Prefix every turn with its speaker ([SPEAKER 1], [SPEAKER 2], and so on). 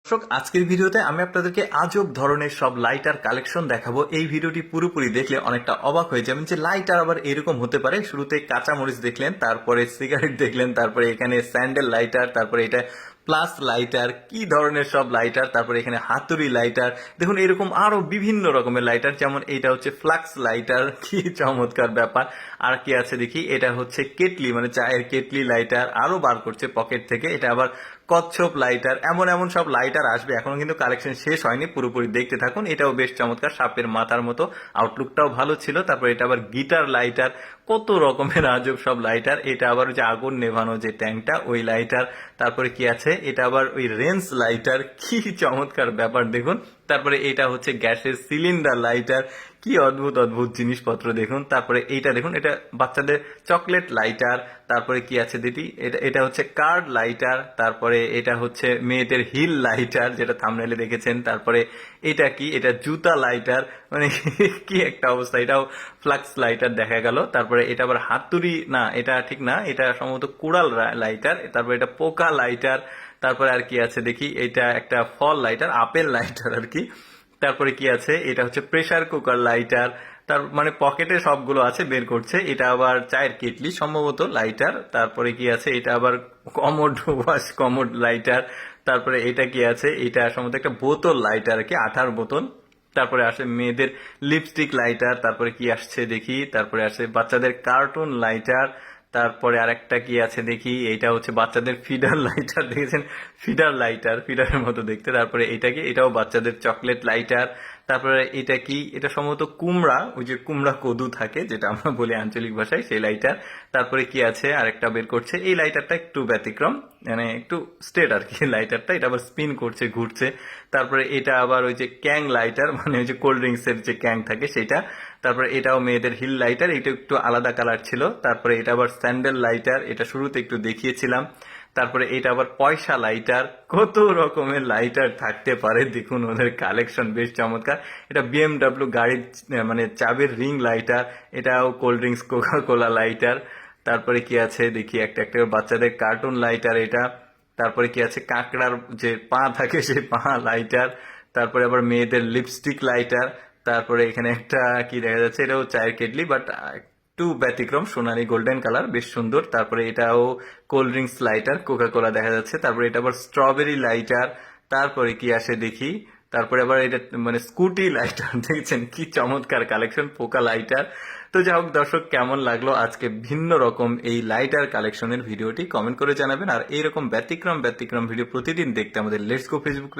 [SPEAKER 1] দর্শক, আজকের ভিডিওতে আমি আপনাদেরকে আজব ধরনের সব লাইটার কালেকশন দেখাবো। এই ভিডিওটি পুরোপুরি দেখলে অনেকটা অবাক হয়ে যাবেন যে লাইটার আবার এরকম হতে পারে। শুরুতে কাঁচামরিচ দেখলেন, তারপরে সিগারেট দেখলেন, তারপরে এখানে স্যান্ডেল লাইটার, তারপরে এটা প্লাস লাইটার, কি ধরনের সব লাইটার, তারপরে এখানে হাতুড়ি লাইটার, দেখুন এরকম আরো বিভিন্ন রকমের লাইটার। যেমন এটা হচ্ছে ফ্লাক্স লাইটার, কি চমৎকার ব্যাপার। আর কি আছে দেখি, এটা হচ্ছে কেটলি, মানে চায়ের কেটলি লাইটার, আরো বার করছে পকেট থেকে। এটা আবার কচ্ছপ লাইটার, এমন এমন সব লাইটার আসবে। এখনো কিন্তু কালেকশন শেষ হয়নি, পুরোপুরি দেখতে থাকুন। এটাও বেশ চমৎকার, সাপের মাথার মতো, আউটলুকটাও ভালো ছিল। তারপর এটা আবার গিটার লাইটার, কত রকমের আজব সব লাইটার। এটা আবার যে আগুন নেভানো যে ট্যাঙ্কটা, ওই লাইটার। তারপরে কি আছে, এটা আবার ওই রেঞ্জ লাইটার, কি চমৎকার ব্যাপার দেখুন। তারপরে এটা হচ্ছে গ্যাসের সিলিন্ডার লাইটার, কি অদ্ভুত অদ্ভুত জিনিসপত্র দেখুন। তারপরে এইটা দেখুন, এটা বাচ্চাদের চকলেট লাইটার। তারপরে কি আছে দিদি, এটা এটা হচ্ছে কার্ড লাইটার। তারপরে এটা হচ্ছে মেয়েদের হিল লাইটার, যেটা থাম্বনেইলে দেখেছেন। তারপরে এটা কি, এটা জুতা লাইটার, মানে কি একটা অবস্থা। এটাও ফ্লাক্স লাইটার দেখা গেল। তারপরে এটা আবার হাতুড়ি, না এটা ঠিক না, এটা সম্ভবত কুড়াল লাইটার। তারপরে এটা পোকা লাইটার। তারপরে আর কি আছে দেখি, এটা একটা ফল লাইটার, আপেল লাইটার আর কি। তারপরে কি আছে, এটা হচ্ছে প্রেসার কুকার লাইটার। তার মানে পকেটে সবগুলো আছে, বের করছে। এটা আবার চায়ের কেটলি সম্ভবত লাইটার। তারপরে কি আছে, এটা আবার কমোড ওয়াশ কমোড লাইটার। তারপরে এটা কি আছে, এটা সম্ভবত একটা বোতল লাইটার আর কি, আঠার বোতল। তারপরে আসে মেয়েদের লিপস্টিক লাইটার। তারপরে কি আসছে দেখি, তারপরে আসে বাচ্চাদের কার্টুন লাইটার। তারপরে আরেকটা কি আছে দেখি, এটা হচ্ছে বাচ্চাদের ফিডার লাইটার, দেখেছেন ফিডার লাইটার, ফিডারের মতো দেখতে। তারপরে এটা কি, এটাও বাচ্চাদের চকলেট লাইটার। তারপরে এটা কি, এটা সম্ভবত কুমড়া, ওই যে কুমড়া কদু থাকে যেটা আমরা বলি আঞ্চলিক ভাষায়, সেই লাইটার। তারপরে কি আছে, আরেকটা বের করছে। এই লাইটারটা একটু ব্যতিক্রম, মানে একটু স্ট্রেট আর কি লাইটারটা। এটা আবার স্পিন করছে, ঘুরছে। তারপরে এটা আবার ওই যে ক্যাং লাইটার, মানে ওই যে কোল্ড ড্রিঙ্কস এর যে ক্যাং থাকে সেটা। তারপরে এটাও মেয়েদের হিল লাইটার, এটা একটু আলাদা কালার ছিল। তারপরে এটা আবার স্যান্ডেল লাইটার, এটা শুরুতে একটু দেখিয়েছিলাম। তারপরে এটা আবার পয়সা লাইটার, কত রকমের লাইটার থাকতে পারে দেখুন, ওদের কালেকশন বেশ চমৎকার। এটা বিএমডাব্লিউ গাড়ির মানে চাবির রিং লাইটার। এটাও cold drinks Coca Cola lighter. তারপরে কি আছে দেখি, একটা একটা বাচ্চাদের কার্টুন লাইটার এটা। তারপরে কি আছে, কাঁকড়ার যে পা থাকে সেই পা লাইটার। তারপরে আবার মেয়েদের লিপস্টিক লাইটার। তারপরে এখানে একটা কি দেখা যাচ্ছে, এটাও চায়ের কেটলি, বাট একটু ব্যতিক্রম, সোনালি গোল্ডেন কালার, বেশ সুন্দর। তারপরে এটাও cold drinks lighter, Coca Cola দেখা যাচ্ছে। তারপরে এটা আবার স্ট্রবেরি লাইটার। তারপরে কি আসে দেখি, তারপরে আবার এটা মানে স্কুটি লাইটার, দেখছেন কি চমৎকার কালেকশন, পোকা লাইটার। তো যাই হোক দর্শক, কেমন লাগলো আজকে ভিন্ন রকম এই লাইটার কালেকশনের ভিডিওটি, কমেন্ট করে জানাবেন। আর এইরকম ব্যতিক্রম ব্যতিক্রম ভিডিও প্রতিদিন দেখতে আমাদের লেটস গো ফেসবুক